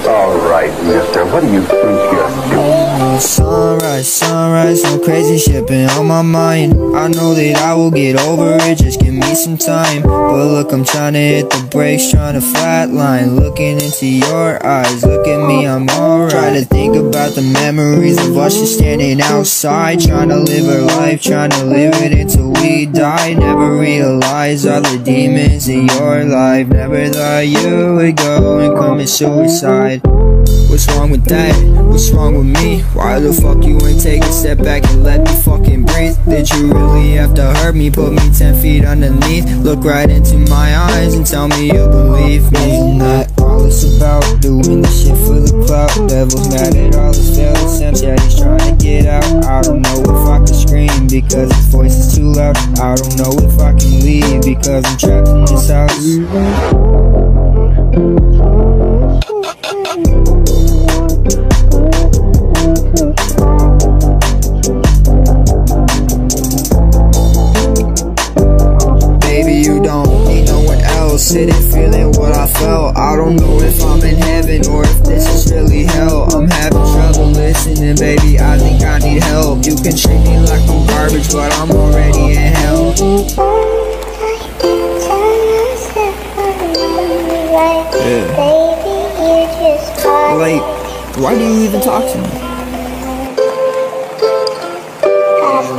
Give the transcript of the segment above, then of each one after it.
Alright, mister, what do you think you're doing? Sunrise, sunrise, some crazy shit been on my mind. I know that I will get over it, just give me some time. But look, I'm trying to hit the brakes, trying to flatline. Looking into your eyes, look at me, I'm alright. Try to think about the memories of us just standing outside, trying to live our life, trying to live it until we die. Never realize all the demons in your life. Never thought you would go and commit suicide. What's wrong with that? What's wrong with me? Why the fuck you ain't take a step back and let me fucking breathe? Did you really have to hurt me? Put me 10 feet underneath? Look right into my eyes and tell me you believe me. Not all it's about doing this shit for the clout. Devil's mad at all his failed attempts, yeah, he's trying to get out. I don't know if I can scream because his voice is too loud. I don't know if I can leave because I'm trapped in this house. Sitting feeling what I felt. I don't know if I'm in heaven or if this is really hell. I'm having trouble listening, baby, I think I need help. You can treat me like I'm garbage, but I'm already in hell. Yeah. Like, why do you even talk to me?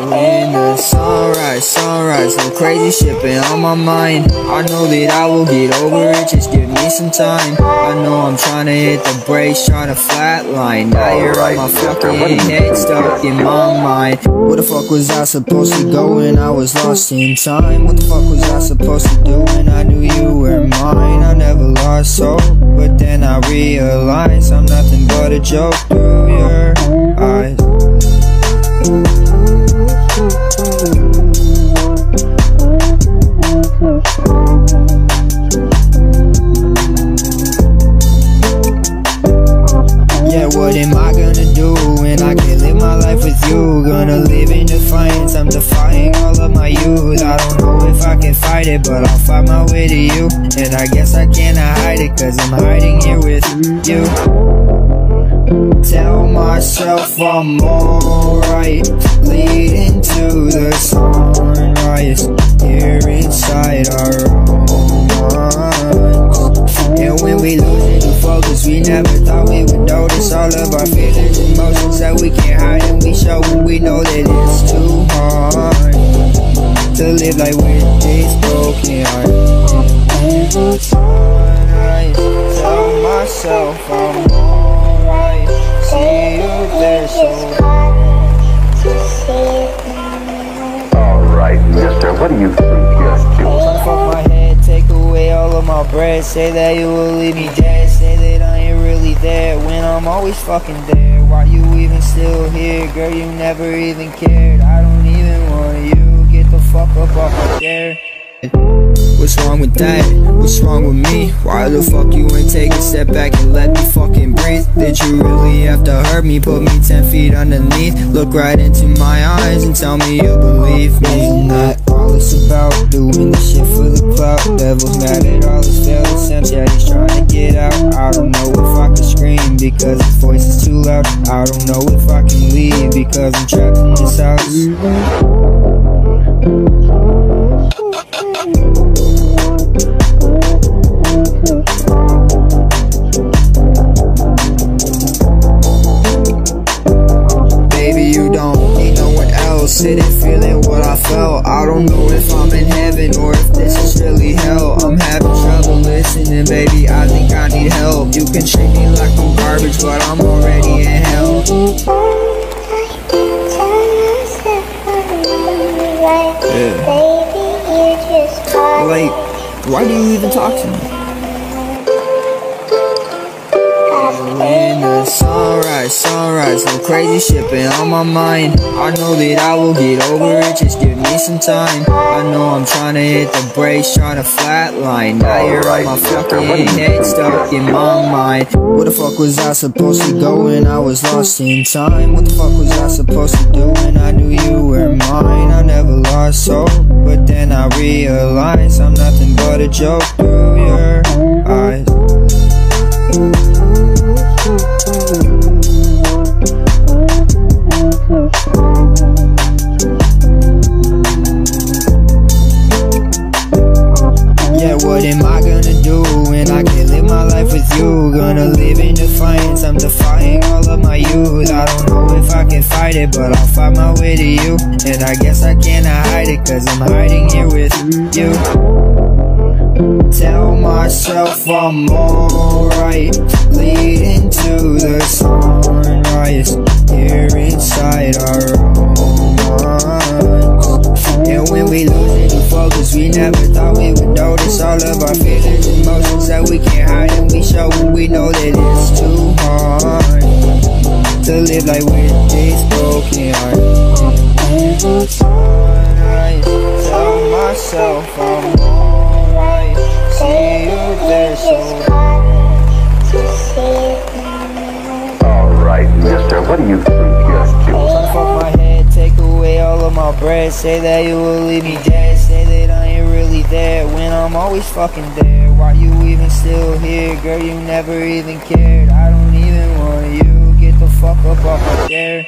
In the sunrise, some crazy shit been on my mind. I know that I will get over it, just give me some time. I know I'm trying to hit the brakes, trying to flatline. Now you're on my fucking head, stuck in my mind. Where the fuck was I supposed to go when I was lost in time? What the fuck was I supposed to do when I knew you were mine? I never lost hope, but then I realized I'm nothing but a joke through your eyes. What am I gonna do when I can't live my life with you? Gonna live in defiance, I'm defying all of my youth. I don't know if I can fight it, but I'll find my way to you. And I guess I cannot hide it, cause I'm hiding here with you. Tell myself I'm alright, leading to the sunrise, here inside our own minds. And when we lose into focus, we never thought we would notice all of our feelings and emotions that we can't hide, and we show when we know that it's too hard to live like with this broken heart. Sunrise, tell myself I'm alright, see you there so Alright, mister, what do you think you're doing? Fuck my head, take away all of my bread. Say that you will leave me dead, say that I ain't really there when I'm always fucking there. Why you even still here, girl, you never even cared. I don't even want you, get the fuck up off my chair. What's wrong with that? What's wrong with me? Why the fuck you ain't take a step back and let me fucking breathe? Did you really have to hurt me? Put me 10 feet underneath? Look right into my eyes and tell me you believe me. Not all it's about doing this shit for the clout. Devil's mad at all his failed attempts, yeah, he's trying to get out. I don't know if I can scream because his voice is too loud. I don't know if I can leave because I'm trapped in this house. Sitting feeling what I felt. I don't know if I'm in heaven or if this is really hell. I'm having trouble listening, baby, I think I need help. You can treat me like I'm garbage, but I'm already in hell. Yeah. Like, why do you even talk to me? in the sunrise, some crazy shit been on my mind. I know that I will get over it, just give me some time. I know I'm trying to hit the brakes, trying to flatline. Now you're on my fucking head, stuck in my mind. Where the fuck was I supposed to go when I was lost in time? What the fuck was I supposed to do when I knew you were mine? I never lost hope, but then I realized I'm nothing but a joke through your eyes. Yeah, what am I gonna do when I can't live my life with you? Gonna live in defiance, I'm defying all of my youth. I don't know if I can fight it, but I'll find my way to you. And I guess I cannot hide it, cause I'm hiding here with you. Tell myself I'm alright, leading to the sunrise, here inside our own minds. And when we lose the focus, we never thought we would notice all of our feelings and emotions that we can't hide, and we show when we know that it's too hard to live like with this broken heart. Sunrise, tell myself I'm alright, see you there so. Alright, mister, what do you think you're doing? Fuck my head, take away all of my bread. Say that you will leave me dead, say that I ain't really there when I'm always fucking there. Why you even still here, girl? You never even cared. I don't even want you, get the fuck up off my chair.